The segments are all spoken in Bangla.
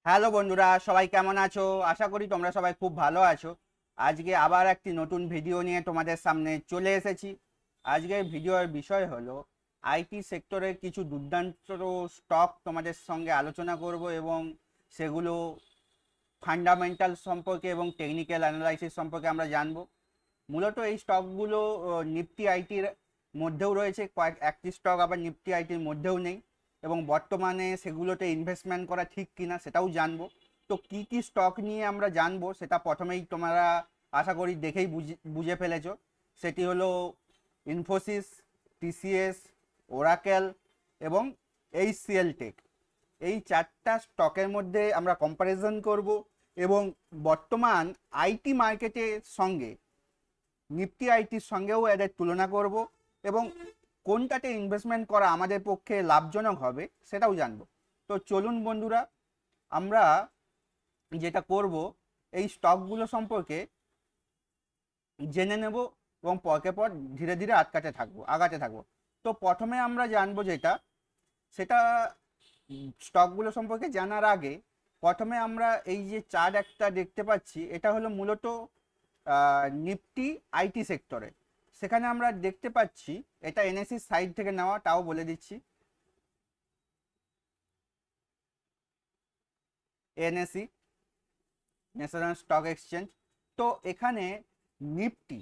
হ্যালো বন্ধুরা, সবাই কেমন আছো? আশা করি তোমরা সবাই খুব ভালো আছো। আজকে আবার একটি নতুন ভিডিও নিয়ে তোমাদের সামনে চলে এসেছি। আজকের ভিডিওর বিষয় হলো আইটি সেক্টরের কিছু দুর্দান্ত স্টক তোমাদের সঙ্গে আলোচনা করব এবং সেগুলো ফান্ডামেন্টাল সম্পর্কে এবং টেকনিক্যাল অ্যানালাইসিস সম্পর্কে আমরা জানবো। মূলত এই স্টকগুলো নিফটি আইটির মধ্যেও রয়েছে, একটি স্টক আবার নিফটি আইটির মধ্যেও নেই, এবং বর্তমানে সেগুলোতে ইনভেস্টমেন্ট করা ঠিক কিনা সেটাও জানবো। তো কি কি স্টক নিয়ে আমরা জানবো সেটা প্রথমেই তোমরা আশা করি দেখেই বুঝে ফেলেছো। সেটি হলো ইনফোসিস, টিসিএস, ওরাকেল এবং এইচসিএল টেক। এই চারটা স্টকের মধ্যে আমরা কম্প্যারিজন করব এবং বর্তমান আইটি মার্কেটের সঙ্গে নিফটি আইটির সঙ্গেও এদের তুলনা করব এবং কোনটাতে ইনভেস্টমেন্ট করা আমাদের পক্ষে লাভজনক হবে সেটাও জানবো। তো চলুন বন্ধুরা, আমরা যেটা করব এই স্টকগুলো সম্পর্কে জেনে নেব এবং পরকে পর ধীরে ধীরে আগাতে থাকবো। তো প্রথমে আমরা জানবো সেটা স্টকগুলো সম্পর্কে জানার আগে প্রথমে আমরা এই যে চার্ট একটা দেখতে পাচ্ছি, এটা হলো মূলত নিফটি আইটি সেক্টরে। সেখানে আমরা দেখতে পাচ্ছি, এটা এনএসসি সাইট থেকে নেওয়া, তাও বলে দিচ্ছি, এনএসসি ন্যাশনাল স্টক এক্সচেঞ্জ। তো এখানে নিফটি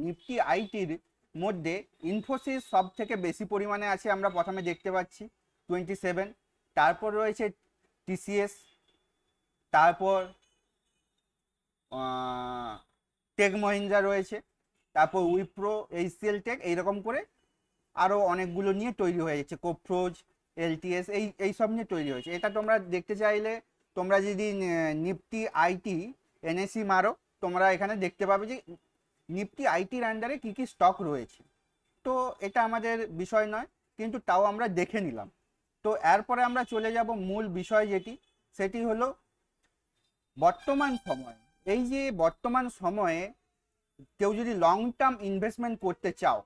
নিফটি আইটির মধ্যে ইনফোসিস সব থেকে বেশি পরিমাণে আছে, আমরা প্রথমে দেখতে পাচ্ছি 27। তারপর রয়েছে টিসিএস, তারপর টেক মহিন্দ্রা রয়েছে, তারপর উইপ্রো, এইচসিএল টেক, এইরকম করে আরও অনেকগুলো নিয়ে তৈরি হয়ে যাচ্ছে, কোপ্রোজ, এলটিএস, এই সব নিয়ে তৈরি হয়েছে। এটা তোমরা দেখতে চাইলে তোমরা যদি নিফটি আইটি এনএসসি মারো, তোমরা এখানে দেখতে পাবে যে নিফটি আইটির আন্ডারে কী কী স্টক রয়েছে। তো এটা আমাদের বিষয় নয়, কিন্তু তাও আমরা দেখে নিলাম। তো এরপরে আমরা চলে যাব মূল বিষয় সেটি হলো বর্তমান সময়। এই যে বর্তমান সময়ে কেউ যদি লং টার্ম ইনভেস্টমেন্ট করতে চাও,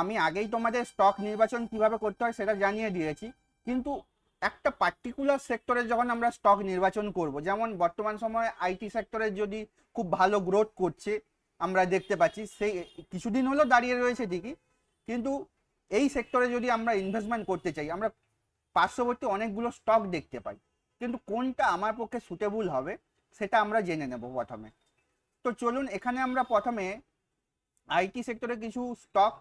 আমি আগেই তোমাদের স্টক নির্বাচন কিভাবে করতে হয় সেটা জানিয়ে দিয়েছি, কিন্তু একটা পার্টিকুলার সেক্টরে যখন আমরা স্টক নির্বাচন করব, যেমন বর্তমান সময়ে আইটি সেক্টরে যদি খুব ভালো গ্রোথ করছে আমরা দেখতে পাচ্ছি, সেই কিছুদিন হলো দাঁড়িয়ে রয়েছে ঠিকই, কিন্তু এই সেক্টরে যদি আমরা ইনভেস্টমেন্ট করতে চাই, আমরা পার্শ্ববর্তী অনেকগুলো স্টক দেখতে পাই, কিন্তু কোনটা আমার পক্ষে সুটেবল হবে সেটা আমরা জেনে নেব প্রথমে। তো চলুন, এখানে আমরা প্রথমে আইটি সেক্টরে কিছু স্টক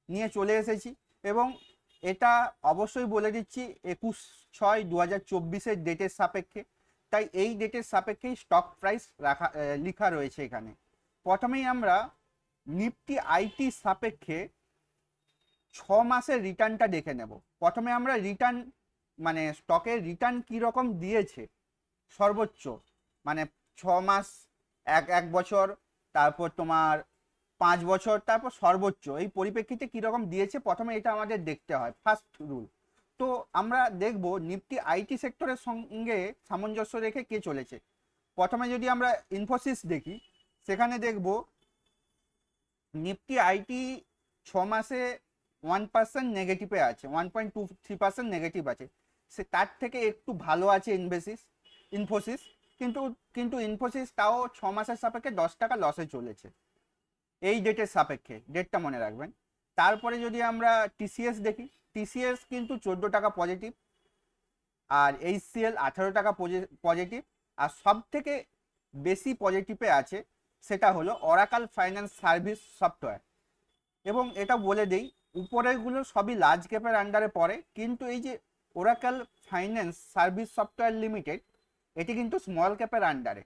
নিয়ে চলে এসেছি এবং এটা অবশ্যই বলে দিচ্ছি 21/6/2024 ডেটের সাপেক্ষে, তাই এই ডেটের সাপেক্ষেই স্টক প্রাইস লেখা রয়েছে এখানে। প্রথমেই আমরা নিফটি আইটি সাপেক্ষে 6 মাসের রিটার্নটা দেখে নেব। প্রথমে আমরা রিটার্ন, মানে স্টকের রিটার্ন কীরকম দিয়েছে সর্বোচ্চ, মানে 6 মাস, এক বছর, তারপর তোমার 5 বছর, তারপর সর্বোচ্চ, এই পরিপ্রেক্ষিতে কীরকম দিয়েছে প্রথমে এটা আমাদের দেখতে হয়, ফার্স্ট রুল। তো আমরা দেখব নিফটি আইটি সেক্টরের সঙ্গে সামঞ্জস্য রেখে কে চলেছে। প্রথমে যদি আমরা ইনফোসিস দেখি, সেখানে দেখব নিফটি আইটি 6 মাসে 1% নেগেটিভে আছে, 1.23% নেগেটিভ আছে। তার থেকে একটু ভালো আছে ইনফোসিস, কিন্তু কিন্তু ইনফোসিস তাও 6 মাসের সাপেক্ষে 10 টাকা লসে চলেছে এই ডেটের সাপেক্ষে, ডেটটা মনে রাখবেন। তারপরে যদি আমরা টিসিএস দেখি, টিসিএস কিন্তু 14 টাকা পজিটিভ, আর এইচসিএল 18 টাকা পজিটিভ, আর সব থেকে বেশি পজিটিভে আছে সেটা হলো অরাকল ফাইন্যান্স সার্ভিস সফটওয়্যার। এবং এটা বলে দেই, উপরেরগুলো সবই লার্জ ক্যাপের আন্ডারে পড়ে, কিন্তু এই যে Oracle finance service software limited, এটি কিন্তু স্মল ক্যাপের আন্ডারে।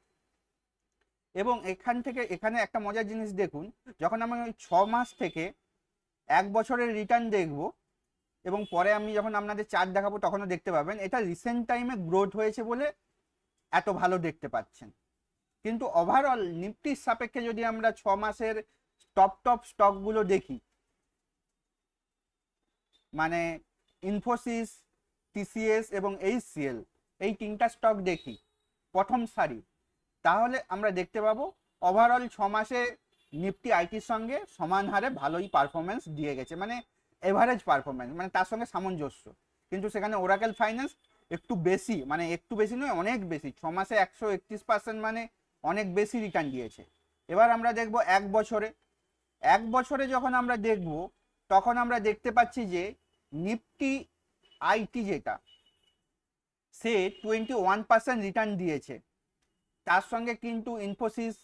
এবং এখানে একটা মজার জিনিস দেখুন, যখন আমি ওই 6 মাস থেকে 1 বছরের রিটার্ন দেখব এবং পরে আমি যখন আপনাদের চার্ট দেখাবো তখনও দেখতে পাবেন এটা রিসেন্ট টাইমে গ্রোথ হয়েছে বলে এত ভালো দেখতে পাচ্ছেন। কিন্তু ওভারঅল নিফটির সাপেক্ষে যদি আমরা 6 মাসের টপ স্টকগুলো দেখি, মানে ইনফোসিস, টিসিএস এবং এইচসিএল, এই তিনটা স্টক দেখি প্রথম সারি, তাহলে আমরা দেখতে পাবো ওভারঅল 6 মাসে নিফটি আইটির সঙ্গে সমান হারে ভালোই পারফরমেন্স দিয়ে গেছে, মানে এভারেজ পারফরমেন্স, মানে তার সঙ্গে সামঞ্জস্য। কিন্তু সেখানে ওরাকেল ফাইন্যান্স একটু বেশি, মানে একটু বেশি নয়, অনেক বেশি। 6 মাসে 131% মানে অনেক বেশি রিটার্ন দিয়েছে। এবার আমরা দেখব 1 বছরে। 1 বছরে যখন আমরা দেখব, তখন আমরা দেখতে পাচ্ছি যে নিফটি আইটি যেটা, সে 21% রিটার্ন দিয়েছে। তার সঙ্গে কিন্তু ইনফোসিস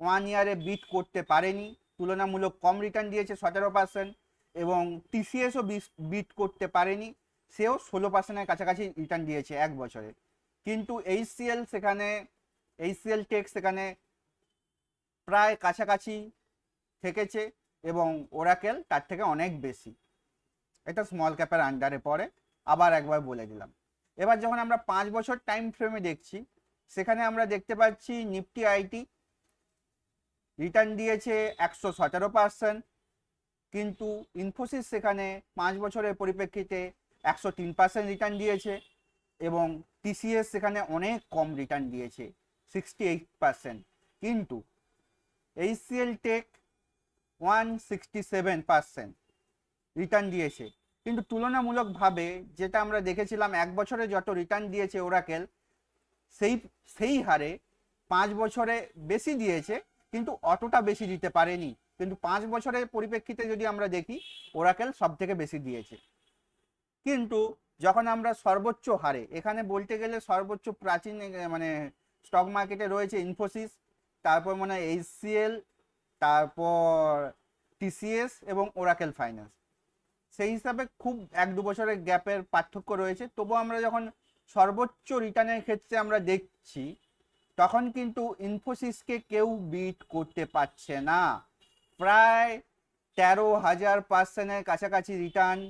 1 ইয়ারে বিট করতে পারেনি, তুলনামূলক কম রিটার্ন দিয়েছে 17%। এবং টিসিএসও বিট করতে পারেনি, সেও 16%-এর কাছাকাছি রিটার্ন দিয়েছে 1 বছরে। কিন্তু এইচসিএল টেক সেখানে প্রায় কাছাকাছি থেকেছে, এবং ওরাকেল তার থেকে অনেক বেশি। এটা স্মল ক্যাপের আন্ডারে পড়ে, আবার একবার বলে দিলাম। এবার যখন আমরা 5 বছর টাইম ফ্রেমে দেখছি, সেখানে আমরা দেখতে পাচ্ছি নিফটি আইটি রিটার্ন দিয়েছে 117%, কিন্তু ইনফোসিস সেখানে 5 বছরের পরিপ্রেক্ষিতে 103% রিটার্ন দিয়েছে, এবং টিসিএস সেখানে অনেক কম রিটার্ন দিয়েছে 68%। কিন্তু এইচসিএল টেক 167% রিটার্ন দিয়েছে। কিন্তু তুলনামূলকভাবে যেটা আমরা দেখেছিলাম 1 বছরে যত রিটার্ন দিয়েছে ওরাকেল, সেই হারে 5 বছরে বেশি দিয়েছে, কিন্তু অতটা বেশি দিতে পারেনি। কিন্তু 5 বছরের পরিপ্রেক্ষিতে যদি আমরা দেখি, ওরাকেল সব থেকে বেশি দিয়েছে। কিন্তু যখন আমরা সর্বোচ্চ হারে, এখানে বলতে গেলে সর্বোচ্চ প্রাচীন মানে স্টক মার্কেটে রয়েছে ইনফোসিস, তারপর মানে এইচসিএল, তারপর টিসিএস এবং ওরাকেল ফাইন্যান্স। সেই হিসাবে খুব 1-2 বছরের গ্যাপের পার্থক্য রয়েছে। তবুও আমরা যখন সর্বোচ্চ রিটার্নের ক্ষেত্রে আমরা দেখছি, তখন কিন্তু ইনফোসিসকে কেউ বিট করতে পারছে না। প্রায় 13,000%-এর কাছাকাছি রিটার্ন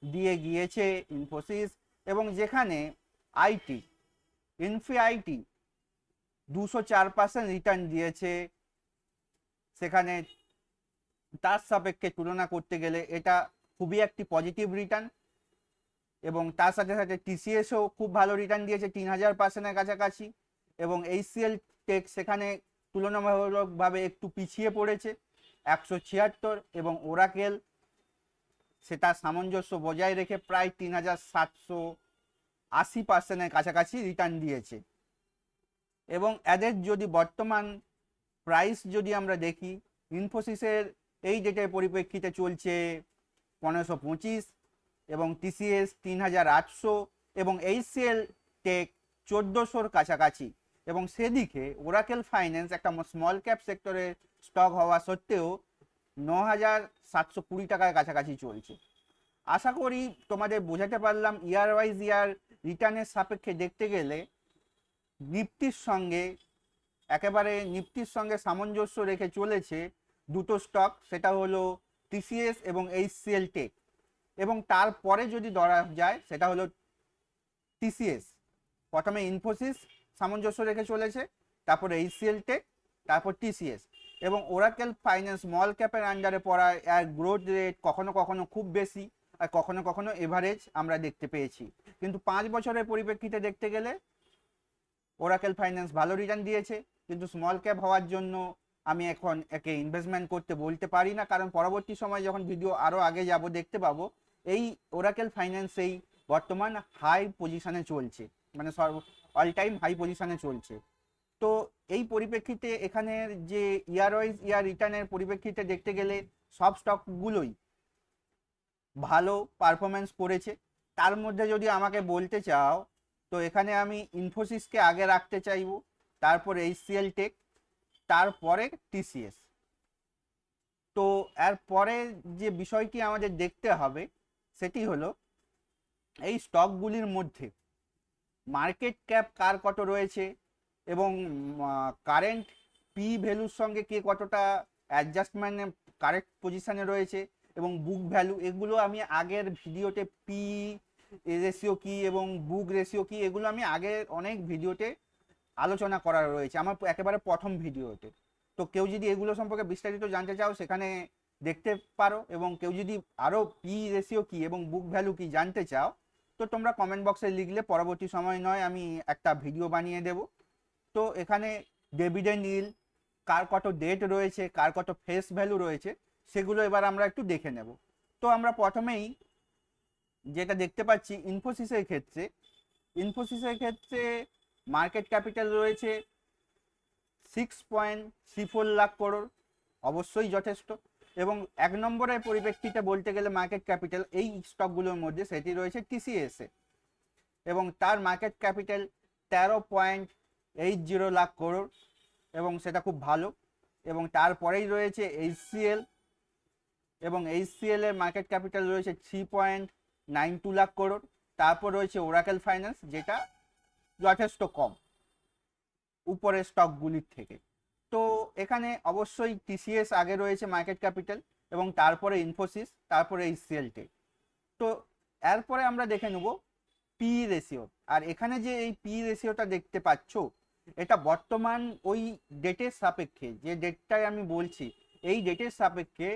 দিয়ে গিয়েছে ইনফোসিস। এবং যেখানে ইনফি আইটি 204% রিটার্ন দিয়েছে, সেখানে তার সাপেক্ষে তুলনা করতে গেলে এটা খুবই একটি পজিটিভ রিটার্ন। এবং তার সাথে সাথে টিসিএসও খুব ভালো রিটার্ন দিয়েছে 3,000%-এর কাছাকাছি। এবং এইচসিএল টেক সেখানে তুলনামূলকভাবে একটু পিছিয়ে পড়েছে 176। এবং ওরাকেল সেটা সামঞ্জস্য বজায় রেখে প্রায় 3,780%-এর কাছাকাছি রিটার্ন দিয়েছে। এবং এদের যদি বর্তমান প্রাইস যদি আমরা দেখি, ইনফোসিসের এই ডেটের পরিপ্রেক্ষিতে চলছে 1525, এবং টিসিএস 3,800, এবং এইচসিএল টেক 1400-র কাছাকাছি। এবং সেদিকে ওরাকেল ফাইন্যান্স একটা স্মল ক্যাপ সেক্টরের স্টক হওয়া সত্ত্বেও 9,720 টাকার কাছাকাছি চলছে। আশা করি তোমাদের বোঝাতে পারলাম। ইয়ার ওয়াইজ ইয়ার রিটার্নের সাপেক্ষে দেখতে গেলে নিফটির সঙ্গে সামঞ্জস্য রেখে চলেছে দুটো স্টক, সেটা হলো টিসিএস এবং এইচসিএল টেক। এবং তারপরে যদি ধরা যায়, সেটা হলো টিসিএস। প্রথমে ইনফোসিস সামঞ্জস্য রেখে চলেছে, তারপরে এইচসিএল টেক, তারপর টিসিএস। এবং ওরাকেল ফাইন্যান্স স্মল ক্যাপের আন্ডারে পড়ায় এর গ্রোথ রেট কখনো কখনো খুব বেশি, আর কখনো কখনো এভারেজ আমরা দেখতে পেয়েছি। কিন্তু 5 বছরের পরিপ্রেক্ষিতে দেখতে গেলে ওরাকেল ফাইন্যান্স ভালো রিটার্ন দিয়েছে। কিন্তু স্মল ক্যাপ হওয়ার জন্য আমি এখন একে ইনভেস্টমেন্ট করতে বলতে পারি না, কারণ পরবর্তী সময় যখন ভিডিও আরও আগে যাব দেখতে পাবো এই ওরাকেল ফাইন্যান্স এই বর্তমান হাই পজিশনে চলছে, মানে অল টাইম হাই পজিশনে চলছে। তো এই পরিপ্রেক্ষিতে এখানের যে ইয়ার ওয়াইজ ইয়ার রিটার্নের পরিপ্রেক্ষিতে দেখতে গেলে সব স্টকগুলোই ভালো পারফরমেন্স করেছে। তার মধ্যে যদি আমাকে বলতে চাও, তো এখানে আমি ইনফোসিসকে আগে রাখতে চাইবো, তারপর এইচসিএল টেক, তারপরে টিসিএস। তো এর পরে যে বিষয়টি আমাদের দেখতে হবে, সেটি হলো এই স্টকগুলির মধ্যে মার্কেট ক্যাপ কার কত রয়েছে, এবং কারেন্ট পি ভ্যালুর সঙ্গে কে কতটা অ্যাডজাস্টমেন্টে কারেক্ট পজিশনে রয়েছে, এবং বুক ভ্যালু, এগুলো আমি আগের ভিডিওতে পি রেশিও কি এবং বুক রেশিও কি, এগুলো আমি আগের অনেক ভিডিওতে আলোচনা করা রয়েছে, আমার একেবারে প্রথম ভিডিওতে। তো কেউ যদি এগুলো সম্পর্কে বিস্তারিত জানতে চাও, সেখানে দেখতে পারো। এবং কেউ যদি আরও পি রেশিও কি এবং বুক ভ্যালু কি জানতে চাও, তো তোমরা কমেন্ট বক্সে লিখলে পরবর্তী সময় নয় আমি একটা ভিডিও বানিয়ে দেব। তো এখানে ডিভিডেন্ড ইল্ড, কার কত ডেট রয়েছে, কার কত ফেস ভ্যালু রয়েছে, সেগুলো এবার আমরা একটু দেখে নেব। তো আমরা প্রথমেই যেটা দেখতে পাচ্ছি ইনফোসিসের ক্ষেত্রে, ইনফোসিসের ক্ষেত্রে মার্কেট ক্যাপিটাল রয়েছে 6.34 লাখ করোড়, অবশ্যই যথেষ্ট। এবং এক নম্বরের পরিপ্রেক্ষিতে বলতে গেলে মার্কেট ক্যাপিটাল এই স্টকগুলোর মধ্যে সেটি রয়েছে টিসিএসে, এবং তার মার্কেট ক্যাপিটাল 13.80 লাখ করোড়, এবং সেটা খুব ভালো। এবং তারপরেই রয়েছে এইচসিএল, এবং এইচসিএল এর মার্কেট ক্যাপিটাল রয়েছে 3.92 লাখ করোড়। তারপর রয়েছে ওরাকেল ফাইন্যান্স, যেটা যথেষ্ট কম উপরের স্টকগুলির থেকে। তো এখানে অবশ্যই টিসিএস আগে রয়েছে মার্কেট ক্যাপিটাল, এবং তারপরে ইনফোসিস, তারপরে এইচসিএল টেক। তো এরপরে আমরা দেখে নেব পি রেশিও। আর এখানে যে এই পি রেশিওটা দেখতে পাচ্ছ, এটা বর্তমান ওই ডেটের সাপেক্ষে, যে ডেটটাই আমি বলছি এই ডেটের সাপেক্ষে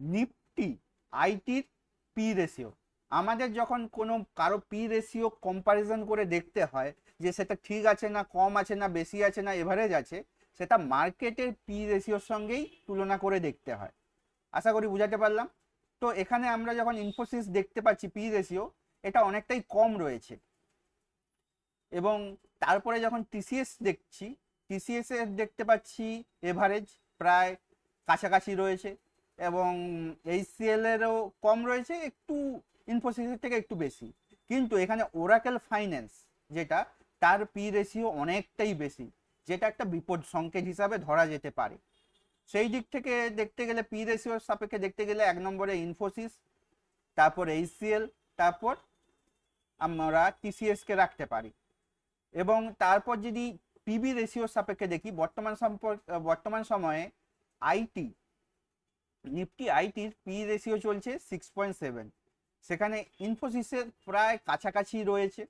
নিফটি আইটির পি রেশিও। আমাদের যখন কোনো কারো পি রেশিও কম্পারিজন করে দেখতে হয় যে সেটা ঠিক আছে না, কম আছে না, বেশি আছে না, এভারেজ আছে, সেটা মার্কেটের পি রেশিওর সঙ্গেই তুলনা করে দেখতে হয়। আশা করি বুঝাতে পারলাম। তো এখানে আমরা যখন ইনফোসিস দেখতে পাচ্ছি পি রেশিও এটা অনেকটাই কম রয়েছে, এবং তারপরে যখন টিসিএস দেখছি, টিসিএস এর দেখতে পাচ্ছি এভারেজ প্রায় কাছাকাছি রয়েছে, এবং এইচসিএল এরও কম রয়েছে, একটু ইনফোসিসের থেকে একটু বেশি। কিন্তু এখানে ওরাকেল ফাইন্যান্স যেটা, তার পি রেশিও অনেকটাই বেশি, যেটা একটা বিপদ সংকেত হিসাবে ধরা যেতে পারে। সেই দিক থেকে দেখতে গেলে পি রেশিওর সাপেক্ষে দেখতে গেলে এক নম্বরে ইনফোসিস, তারপর এইচসিএল, তারপর আমরা টিসিএস কে রাখতে পারি। এবং তারপর যদি পিবি রেশিওর সাপেক্ষে দেখি, বর্তমান সময়ে আইটি, নিফটি আইটির পি রেশিও চলছে 6.7, সেখানে ইনফোসিসের প্রায় কাছাকাছি রয়েছে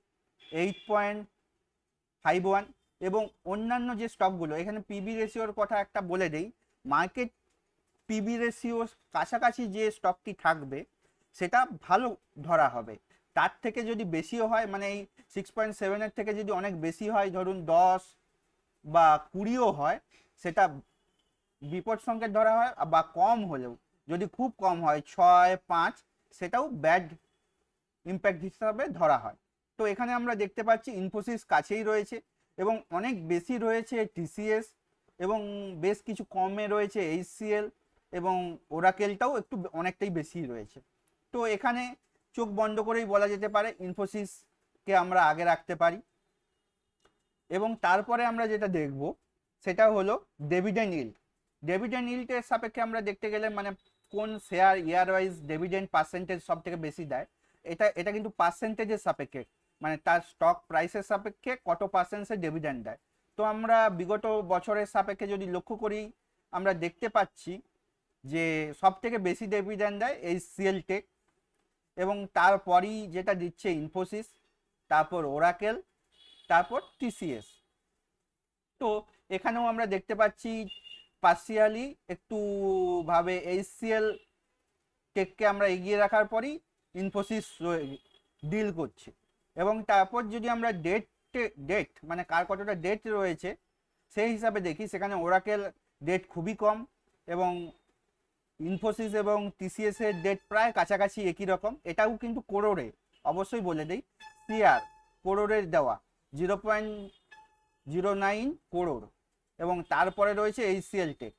8.51। এবং অন্যান্য যে স্টকগুলো, এখানে পিবি রেশিওর কথা একটা বলে দেই, মার্কেট পিবি রেশিও কাছাকাছি যে স্টকটি থাকবে সেটা ভালো ধরা হবে। তার থেকে যদি বেশিও হয়, মানে এই 6.7-এর থেকে যদি অনেক বেশি হয়, ধরুন 10 বা 20ও হয়, সেটা বিপদ সংকেত ধরা হয়। বা কম হলেও যদি খুব কম হয় 6-5, সেটাও ব্যাড ইম্প্যাক্ট হিসাবে ধরা হয়। তো এখানে আমরা দেখতে পাচ্ছি ইনফোসিস কাছেই রয়েছে, এবং অনেক বেশি রয়েছে টিসিএস, এবং বেশ কিছু কমে রয়েছে এইচসিএল, এবং ওরাকেলটাও একটু অনেকটাই বেশি রয়েছে। তো এখানে চোখ বন্ধ করেই বলা যেতে পারে ইনফোসিসকে আমরা আগে রাখতে পারি। এবং তারপরে আমরা যেটা দেখব সেটা হলো ডিভিডেন্ড ইল্ড। ডিভিডেন্ড ইল্ডের সাপেক্ষে আমরা দেখতে গেলে, মানে কোন শেয়ার ইয়ার ওয়াইজ ডিভিডেন্ড পার্সেন্টেজ সব থেকে বেশি দেয়, এটা কিন্তু পার্সেন্টেজের সাপেক্ষে, মানে তার স্টক প্রাইসের সাপেক্ষে কত পার্সেন্টের ডিভিডেন্ড দেয়। তো আমরা বিগত বছরের সাপেক্ষে যদি লক্ষ্য করি, আমরা দেখতে পাচ্ছি যে সব থেকে বেশি ডিভিডেন্ড দেয় এইচসিএল টেক, এবং তারপরই যেটা দিচ্ছে ইনফোসিস, তারপর ওরাকেল, তারপর টিসিএস। তো এখানেও আমরা দেখতে পাচ্ছি পার্সিয়ালি একটু ভাবে এইচসিএল টেককে আমরা এগিয়ে রাখার পরই ইনফোসিস ডিল করছে। এবং তারপর যদি আমরা ডেট মানে কার কতটা ডেট রয়েছে সেই হিসাবে দেখি, সেখানে ওরাকেল ডেট খুবই কম, এবং ইনফোসিস এবং টিসিএস এর ডেট প্রায় কাছাকাছি একই রকম। এটাও কিন্তু করোড়ে, অবশ্যই বলে দেই, সিআর করোড়ের দেওয়া 0.09 করোড়। এবং তারপরে রয়েছে এইচসিএল টেক।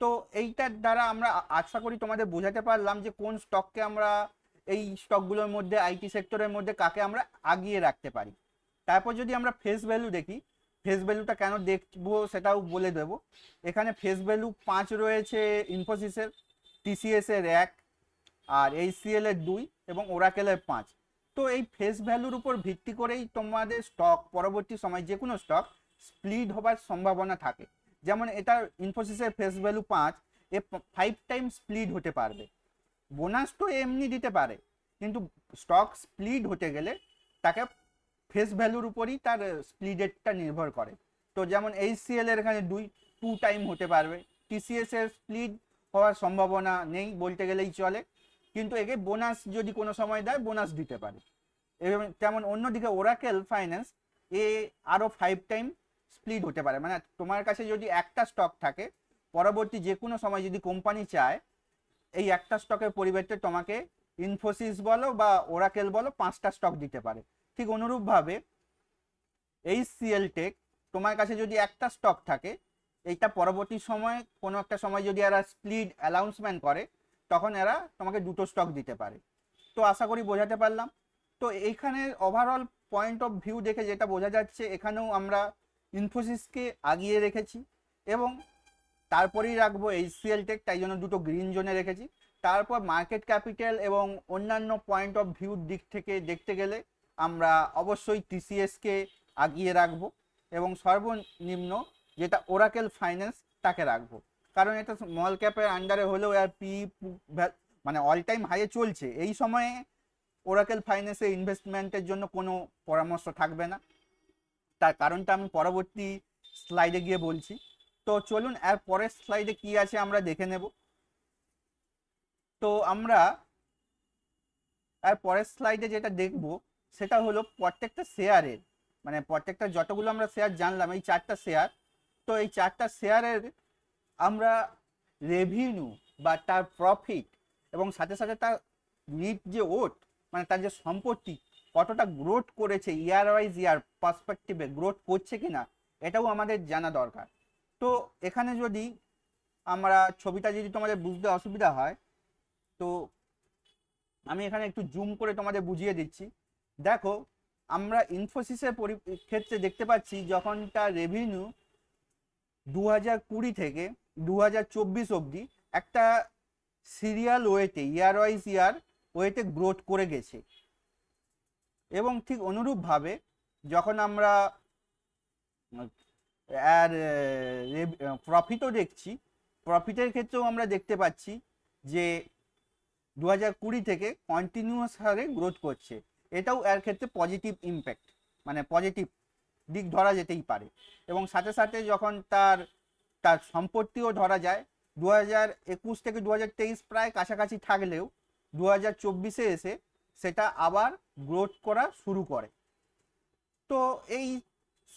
তো এইটার দ্বারা আমরা আশা করি তোমাদের বোঝাতে পারলাম যে কোন স্টককে আমরা, এই স্টকগুলোর মধ্যে আইটি সেক্টরের মধ্যে কাকে আমরা আগিয়ে রাখতে পারি। তারপর যদি আমরা ফেস ভ্যালু দেখি, ফেস ভ্যালুটা কেন দেখবো সেটাও বলে দেবো। এখানে ফেস ভ্যালু 5 রয়েছে ইনফোসিসের, টিসিএস এর 1, আর এইচসিএল এর 2, এবং ওরাকেলের 5। তো এই ফেস ভ্যালুর উপর ভিত্তি করেই তোমাদের স্টক পরবর্তী সময় যে কোনো স্টক স্প্লিট হবার সম্ভাবনা থাকে। যেমন এটা ইনফোসিসের ফেস ভ্যালু 5, এ 5 টাইম স্প্লিট হতে পারবে। বোনাস তো এমনি দিতে পারে, কিন্তু স্টক স্প্লিট হতে গেলে তাকে ফেস ভ্যালুর উপরই তার স্প্লিটেরটা নির্ভর করে। তো যেমন এইচসিএল এর এখানে 2 টাইম হতে পারবে, টিসিএস এর স্প্লিট হওয়ার সম্ভাবনা নেই বলতে গেলেই চলে, কিন্তু একে বোনাস যদি কোনো সময় দেয় বোনাস দিতে পারে। এবং তেমন অন্যদিকে ওরাকেল ফাইন্যান্স এ আরও 5 টাইম স্প্লিট হতে পারে। মানে তোমার কাছে যদি একটা স্টক থাকে, পরবর্তী যে কোনো সময় যদি কোম্পানি চায় এই একটা স্টকের পরিবর্তে তোমাকে ইনফোসিস বলো বা ওরাকেল বলো 5টা স্টক দিতে পারে। ঠিক অনুরূপভাবে HCL টেক, তোমার কাছে যদি একটা স্টক থাকে, এইটা পরবর্তী সময় কোনো একটা সময় যদি এরা স্প্লিট অ্যানাউন্সমেন্ট করে, তখন এরা তোমাকে দুটো স্টক দিতে পারে। তো আশা করি বোঝাতে পারলাম। তো এইখানে ওভারঅল পয়েন্ট অফ ভিউ দেখে যেটা বোঝা যাচ্ছে, এখানেও আমরা ইনফোসিসকে আগিয়ে রেখেছি এবং তারপরেই রাখবো HCL টেক, তাই জন্য দুটো গ্রিন জোনে রেখেছি। তারপর মার্কেট ক্যাপিটাল এবং অন্যান্য পয়েন্ট অফ ভিউর দিক থেকে দেখতে গেলে আমরা অবশ্যই TCSকে আগিয়ে রাখবো এবং সর্বনিম্ন যেটা ওরাকেল ফাইন্যান্স তাকে রাখবো, কারণ এটা স্মল ক্যাপের আন্ডারে হলেও আর পি মানে অল টাইম হাইয়ে চলছে। এই সময়ে ওরাকেল ফাইন্যান্সে ইনভেস্টমেন্টের জন্য কোনো পরামর্শ থাকবে না, তার কারণটা আমি পরবর্তী স্লাইডে গিয়ে বলছি। তো চলুন এর পরের স্লাইডে কি আছে আমরা দেখে নেব। তো আমরা এর পরের স্লাইডে যেটা দেখব সেটা হলো প্রত্যেকটা শেয়ারের, মানে প্রত্যেকটা যতগুলো আমরা শেয়ার জানলাম, এই 4টা শেয়ার, তো এই 4টা শেয়ারের আমরা রেভিনিউ বা তার প্রফিট এবং সাথে সাথে তার নিট যে ওট, মানে তার যে সম্পত্তি কতটা গ্রোথ করেছে, ইয়ার ওয়াইজ ইয়ার পার্সপেক্টিভে গ্রোথ করছে কিনা, এটাও আমাদের জানা দরকার। তো এখানে যদি আমরা ছবিটা যদি তোমাদের বুঝতে অসুবিধা হয়, তো আমি এখানে একটু জুম করে তোমাদের বুঝিয়ে দিচ্ছি। দেখো, আমরা ইনফোসিসের ক্ষেত্রে দেখতে পাচ্ছি যখন তার রেভিনিউ 2020 থেকে 2024 অবধি একটা সিরিয়াল ওয়েতে, ইয়ার ওয়াইজ ইয়ার ওয়েতে গ্রোথ করে গেছে। এবং ঠিক অনুরূপভাবে যখন আমরা আর প্রফিটও দেখছি, প্রফিটের ক্ষেত্রেও আমরা দেখতে পাচ্ছি যে 2020 থেকে কন্টিনিউয়াস হারে গ্রোথ করছে। এটাও এর ক্ষেত্রে পজিটিভ ইম্প্যাক্ট, মানে পজিটিভ দিক ধরা যেতেই পারে। এবং সাথে সাথে যখন তার তার সম্পত্তিও ধরা যায়, 2021 থেকে 2023 প্রায় কাছাকাছি থাকলেও 2024-এ এসে সেটা আবার গ্রোথ করা শুরু করে। তো এই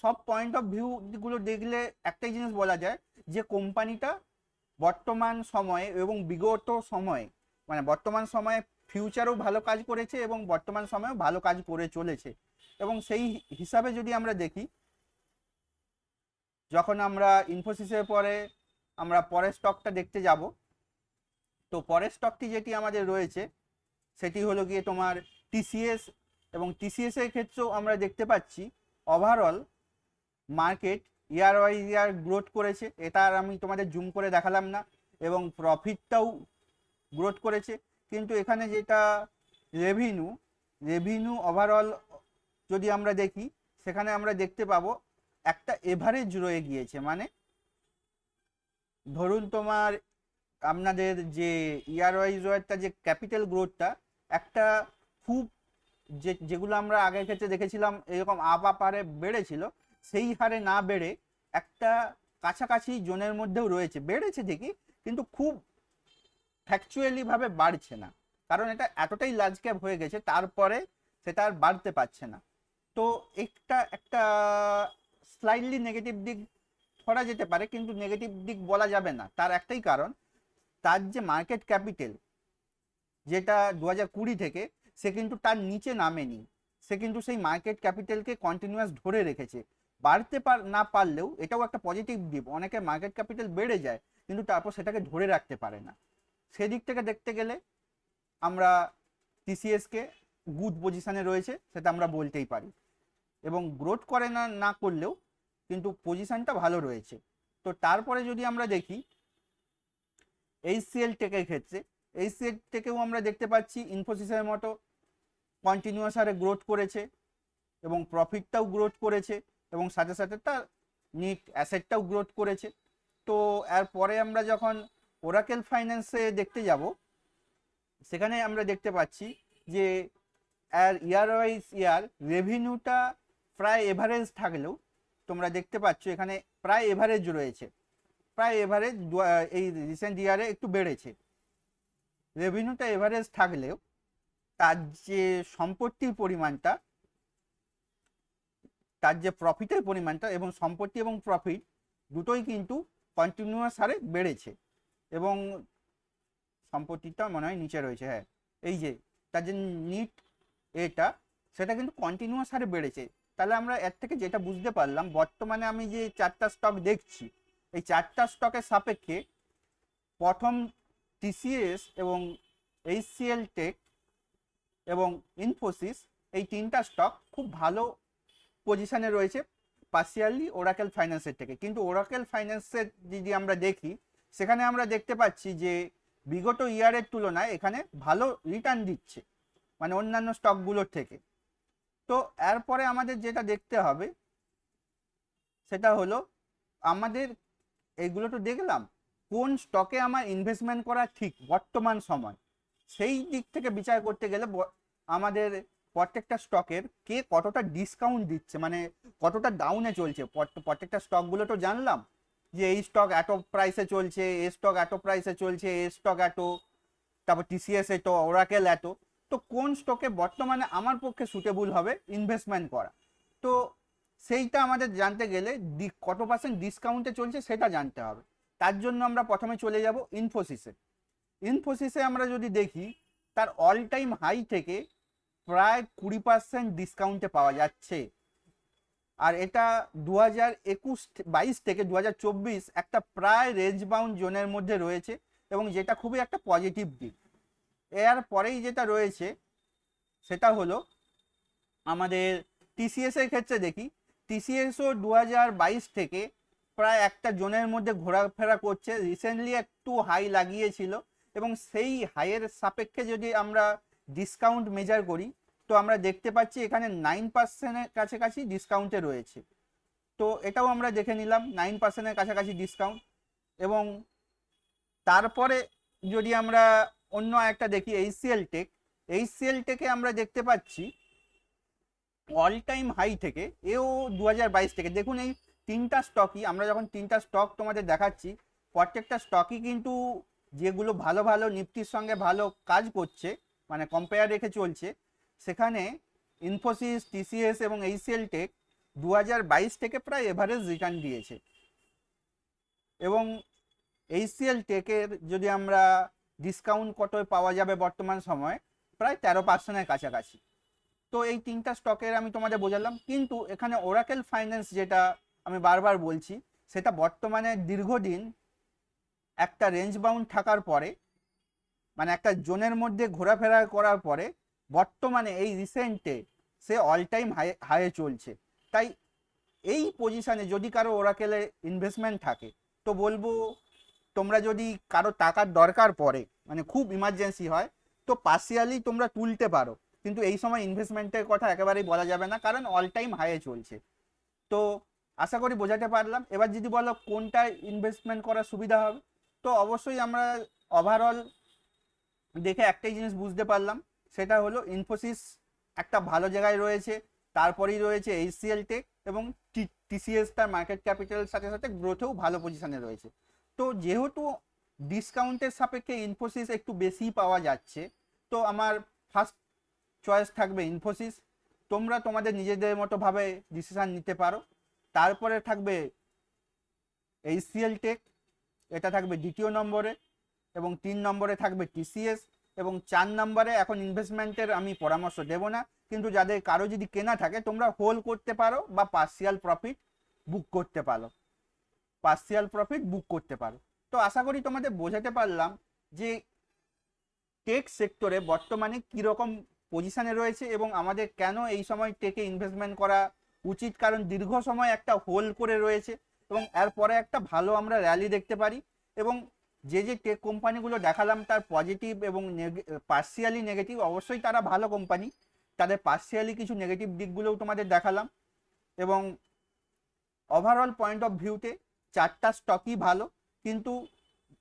সব পয়েন্ট অফ ভিউগুলো দেখলে একটাই জিনিস বলা যায় যে কোম্পানিটা বর্তমান সময়ে এবং বিগত সময়ে, মানে বর্তমান সময়ে ফিউচারেও ভালো কাজ করেছে এবং বর্তমান সময়েও ভালো কাজ করে চলেছে। এবং সেই হিসাবে যদি আমরা দেখি, যখন আমরা ইনফোসিসের পরে আমরা পরের স্টকটা দেখতে যাব, তো পরের স্টকটি যেটি আমাদের রয়েছে সেটি হলো গিয়ে তোমার TCS। এবং TCS এর ক্ষেত্রেও আমরা দেখতে পাচ্ছি ওভারঅল মার্কেট ইয়ার ওয়াইজ ইয়ার গ্রোথ করেছে, এটা আর আমি তোমাদের জুম করে দেখালাম না, এবং প্রফিটটাও গ্রোথ করেছে। কিন্তু এখানে যেটা রেভিনিউ ওভারঅল যদি আমরা দেখি, সেখানে আমরা দেখতে পাবো একটা এভারেজ রয়ে গিয়েছে। মানে ধরুন তোমার আপনাদের যে ইয়ার ওয়াইজ ওয়ারটা যে ক্যাপিটাল গ্রোথটা একটা খুব যেগুলো আমরা আগের ক্ষেত্রে দেখেছিলাম এরকম আপ হারে বেড়েছিল, সেই হারে না বেড়ে একটা কাছাকাছি জোনের মধ্যেও রয়েছে, বেড়েছে ঠিকই কিন্তু খুব ফ্যাকচুয়ালি ভাবে বাড়ছে না, কারণ এটা এতটাই লার্জ ক্যাপ হয়ে গেছে, তারপরে সেটা আর বাড়তে পারছে না। তো একটা স্লাইটলি নেগেটিভ দিক ধরা যেতে পারে, কিন্তু নেগেটিভ দিক বলা যাবে না। তার একটাই কারণ, তার যে মার্কেট ক্যাপিটাল যেটা 2020 থেকে, সে কিন্তু তার নিচে নামেনি, সে কিন্তু সেই মার্কেট ক্যাপিটালকে কন্টিনিউয়াস ধরে রেখেছে। বাড়তে না পারলেও এটাও একটা পজিটিভ দিক, অনেকে মার্কেট ক্যাপিটাল বেড়ে যায় কিন্তু তারপর সেটাকে ধরে রাখতে পারে না। সেদিক থেকে দেখতে গেলে আমরা TCSকে গুড পজিশনে রয়েছে সেটা আমরা বলতেই পারি, এবং গ্রোথ করে না করলেও কিন্তু পজিশনটা ভালো রয়েছে। তো তারপরে যদি আমরা দেখি HCL টেকের ক্ষেত্রে, HCL টেকেও আমরা দেখতে পাচ্ছি ইনফোসিসের মতো কন্টিনিউয়াস হারে গ্রোথ করেছে এবং প্রফিটটাও গ্রোথ করেছে এবং সাথে সাথে তার নিট অ্যাসেটটাও গ্রোথ করেছে। তো এরপরে আমরা যখন ওরাকেল ফাইন্যান্সে দেখতে যাব, সেখানে আমরা দেখতে পাচ্ছি যে ইয়ার ওয়াইজ ইয়ার রেভিনিউটা প্রায় এভারেজ থাকলেও তোমরা দেখতে পাচ্ছ এখানে প্রায় এভারেজ রয়েছে, প্রায় এভারেজ এই রিসেন্ট ইয়ারে একটু বেড়েছে। রেভিনিউটা এভারেজ থাকলেও তার যে সম্পত্তির পরিমাণটা, তার যে প্রফিটের পরিমাণটা, এবং সম্পত্তি এবং প্রফিট দুটোই কিন্তু কন্টিনিউয়াস হারে বেড়েছে। এবং সম্পত্তিটা মনে হয় নিচে রয়েছে, হ্যাঁ এই যে তার যে নিট এটা সেটা কিন্তু কন্টিনিউয়াস হারে বেড়েছে। তাহলে আমরা এর থেকে যেটা বুঝতে পারলাম, বর্তমানে আমি যে চারটা স্টক দেখছি, এই চারটা স্টকের সাপেক্ষে প্রথম টিসিএস এবং এইচসিএল টেক এবং ইনফোসিস, এই তিনটা স্টক খুব ভালো পজিশনে রয়েছে পার্সিয়ালি ওরাকেল ফাইন্যান্সের থেকে। কিন্তু ওরাকেল ফাইন্যান্সের যদি আমরা দেখি, সেখানে আমরা দেখতে পাচ্ছি যে বিগত ইয়ারের তুলনায় এখানে ভালো রিটার্ন দিচ্ছে, মানে অন্যান্য স্টকগুলোর থেকে। তো এরপরে আমাদের যেটা দেখতে হবে সেটা হলো, আমাদের এইগুলো তো দেখলাম, কোন স্টকে আমার ইনভেস্টমেন্ট করা ঠিক বর্তমান সময়, সেই দিক থেকে বিচার করতে গেলে আমাদের প্রত্যেকটা স্টকের কে কতটা ডিসকাউন্ট দিচ্ছে, মানে কতটা ডাউনে চলছে। প্রত্যেকটা স্টকগুলো তো জানলাম যে এই স্টক এত প্রাইসে চলছে, এ স্টক এত প্রাইসে চলছে, এ স্টক এত, তারপর টিসিএস এত, ওরাকেল এত। তো কোন স্টকে বর্তমানে আমার পক্ষে সুটেবল হবে ইনভেস্টমেন্ট করা, তো সেইটা আমাদের জানতে গেলে কত পার্সেন্ট ডিসকাউন্টে চলছে সেটা জানতে হবে। তার জন্য আমরা প্রথমে চলে যাব ইনফোসিসে। ইনফোসিসে আমরা যদি দেখি, তার অল টাইম হাই থেকে প্রায় 20% ডিসকাউন্টে পাওয়া যাচ্ছে। আর এটা 2021-22 থেকে 2024 একটা প্রায় রেঞ্জ বাউন্ড জোনের মধ্যে রয়েছে, এবং যেটা খুবই একটা পজিটিভ দিক। এর পরেই যেটা রয়েছে সেটা হলো আমাদের টিসিএস এর ক্ষেত্রে দেখি, টিসিএসও 2022 থেকে প্রায় একটা জোনের মধ্যে ঘোরাফেরা করছে। রিসেন্টলি একটু হাই লাগিয়েছিল, এবং সেই হাইয়ের সাপেক্ষে যদি আমরা ডিসকাউন্ট মেজার করি, তো আমরা দেখতে পাচ্ছি এখানে 9%-এর কাছাকাছি ডিসকাউন্টে রয়েছে। তো এটাও আমরা দেখে নিলাম 9%-এর কাছাকাছি ডিসকাউন্ট। এবং তারপরে যদি আমরা অন্য একটা দেখি এইচসিএল টেক, এইচসিএল টেকে আমরা দেখতে পাচ্ছি অল টাইম হাই থেকে, এও 2022 থেকে। দেখুন এই তিনটা স্টকই, আমরা যখন তিনটা স্টক তোমাদের দেখাচ্ছি, প্রত্যেকটা স্টকই কিন্তু যেগুলো ভালো ভালো নিফটির সঙ্গে ভালো কাজ করছে, মানে কম্পেয়ার রেখে চলছে, সেখানে ইনফোসিস, টিসিএস এবং এইচসিএল টেক 2022 থেকে প্রায় এভারেজ রিটার্ন দিয়েছে। এবং এইচসিএল টেকের যদি আমরা ডিসকাউন্ট কত পাওয়া যাবে বর্তমান সময়ে, প্রায় 13%-এর কাছাকাছি। তো এই তিনটা স্টকের আমি তোমাদের বোঝালাম। কিন্তু এখানে ওরাকেল ফাইন্যান্স, যেটা আমি বারবার বলছি, সেটা বর্তমানে দীর্ঘদিন একটা রেঞ্জ বাউন্ড থাকার পরে, মানে একটা জোনের মধ্যে ঘোরাফেরা করার পরে, বর্তমানে এই রিসেন্টে সে অল টাইম হাইয়ে চলছে। তাই এই পজিশনে যদি কারো ওরাকেলে ইনভেস্টমেন্ট থাকে, তো বলবো তোমরা যদি কারো টাকার দরকার পড়ে, মানে খুব ইমার্জেন্সি হয়, তো পার্সিয়ালি তোমরা তুলতে পারো। কিন্তু এই সময় ইনভেস্টমেন্টের কথা একেবারেই বলা যাবে না, কারণ অল টাইম হাইয়ে চলছে। তো আশা করি বোঝাতে পারলাম। এবার যদি বলো কোনটায় ইনভেস্টমেন্ট করার সুবিধা হবে, তো অবশ্যই আমরা ওভারঅল দেখে একটাই জিনিস বুঝতে পারলাম, সেটা হলো ইনফোসিস একটা ভালো জায়গায় রয়েছে, তারপরেই রয়েছে এইচসিএল টেক, এবং টিসিএস তার মার্কেট ক্যাপিটালের সাথে সাথে গ্রোথেও ভালো পজিশনে রয়েছে। তো যেহেতু ডিসকাউন্টের সাপেক্ষে ইনফোসিস একটু বেশি পাওয়া যাচ্ছে, তো আমার ফার্স্ট চয়েস থাকবে ইনফোসিস। তোমরা তোমাদের নিজেদের মতো ভাবে ডিসিশন নিতে পারো। তারপরে থাকবে এইচসিএল টেক, এটা থাকবে দ্বিতীয় নম্বরে, এবং 3 নম্বরে থাকবে টিসিএস, এবং 4 নম্বরে এখন ইনভেস্টমেন্টের আমি পরামর্শ দেব না। কিন্তু যাদের কারো যদি কেনা থাকে, তোমরা হোল্ড করতে পারো বা পার্সিয়াল প্রফিট বুক করতে পারো, তো আশা করি তোমাদের বোঝাতে পারলাম যে টেক সেক্টরে বর্তমানে কীরকম পজিশনে রয়েছে, এবং আমাদের কেন এই সময় টেকে ইনভেস্টমেন্ট করা উচিত। কারণ দীর্ঘ সময় একটা হোল্ড করে রয়েছে, এবং এরপরে একটা ভালো আমরা র্যালি দেখতে পারি। এবং যে যে টেক কোম্পানিগুলো দেখালাম, তার পজিটিভ এবং পার্সিয়ালি নেগেটিভ, অবশ্যই তারা ভালো কোম্পানি, তাদের পার্সিয়ালি কিছু নেগেটিভ দিকগুলোও তোমাদের দেখালাম। এবং ওভারঅল পয়েন্ট অফ ভিউতে চারটা স্টকই ভালো। কিন্তু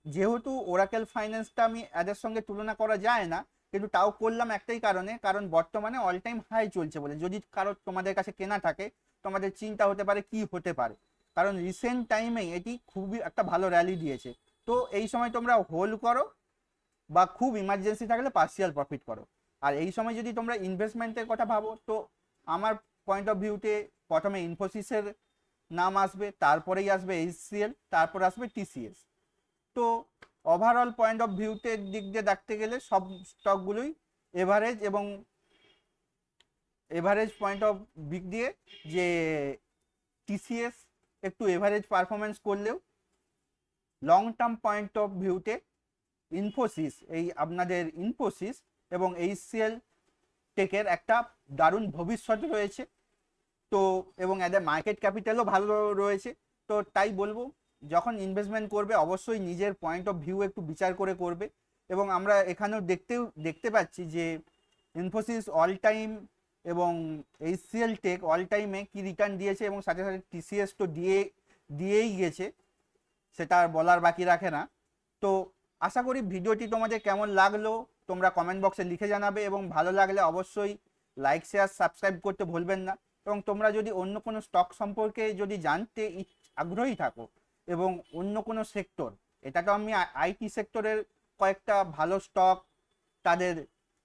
যেহেতু ওরাকেল ফাইন্যান্সটা আমি এদের সঙ্গে তুলনা করা যায় না, কিন্তু তাও করলাম একটাই কারণে, কারণ বর্তমানে অল টাইম হাই চলছে বলে। যদি কারো তোমাদের কাছে কেনা থাকে, তোমাদের চিন্তা হতে পারে কি হতে পারে, কারণ রিসেন্ট টাইমেই এটি খুবই একটা ভালো র্যালি দিয়েছে। তো এই সময় তোমরা হোল্ড করো, বা খুব ইমার্জেন্সি থাকলে পার্সিয়াল প্রফিট করো। আর এই সময় যদি তোমরা ইনভেস্টমেন্টের কথা ভাবো, তো আমার পয়েন্ট অফ ভিউতে প্রথমে ইনফোসিসের নাম আসবে, তারপরেই আসবে এইচসিএল, তারপর আসবে টিসিএস। তো ওভারঅল পয়েন্ট অফ ভিউতে দিক দিয়ে দেখতে গেলে সব স্টকগুলোই এভারেজ এবং এভারেজ পয়েন্ট অফ দিক দিয়ে যে টিসিএস একটু এভারেজ পারফরমেন্স করলেও লং টার্ম পয়েন্ট অফ ভিউতে ইনফোসিস, এই আপনাদের ইনফোসিস এবং এইচসিএল টেকের একটা দারুণ ভবিষ্যৎ রয়েছে। তো এবং এদের মার্কেট ক্যাপিটালও ভালো রয়েছে। তো তাই বলবো, যখন ইনভেস্টমেন্ট করবে অবশ্যই নিজের পয়েন্ট অফ ভিউ একটু বিচার করে করবে। এবং আমরা এখানেও দেখতে পাচ্ছি যে ইনফোসিস অল টাইম এবং এইচসিএল টেক অল টাইমে কি রিটার্ন দিয়েছে, এবং সাথে সাথে টিসিএস তো দিয়েই গেছে, সেটা আর বলার বাকি রাখে না। তো আশা করি ভিডিওটি তোমাদের কেমন লাগলো তোমরা কমেন্ট বক্সে লিখে জানাবে, এবং ভালো লাগলে অবশ্যই লাইক শেয়ার সাবস্ক্রাইব করতে ভুলবেন না। এবং তোমরা যদি অন্য কোনো স্টক সম্পর্কে যদি জানতে আগ্রহী থাকো এবং অন্য কোনো সেক্টর, এটা তো আমি আইটি সেক্টরের কয়েকটা ভালো স্টক, তাদের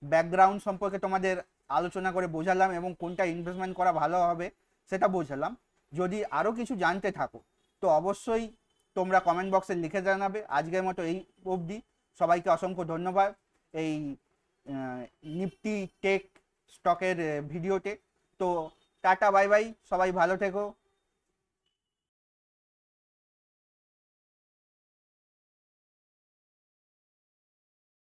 ব্যাকগ্রাউন্ড সম্পর্কে তোমাদের আলোচনা করে বোঝালাম, এবং কোনটা ইনভেস্টমেন্ট করা ভালো হবে সেটা বোঝালাম। যদি আরও কিছু জানতে থাকো তো অবশ্যই তোমরা কমেন্ট বক্সে লিখে জানাবে। আজকের মতো এই অবধি, সবাইকে অসংখ্য ধন্যবাদ এই নিফটি টেক স্টকের ভিডিওতে। তো টাটা বাই বাই, সবাই ভালো থেকো।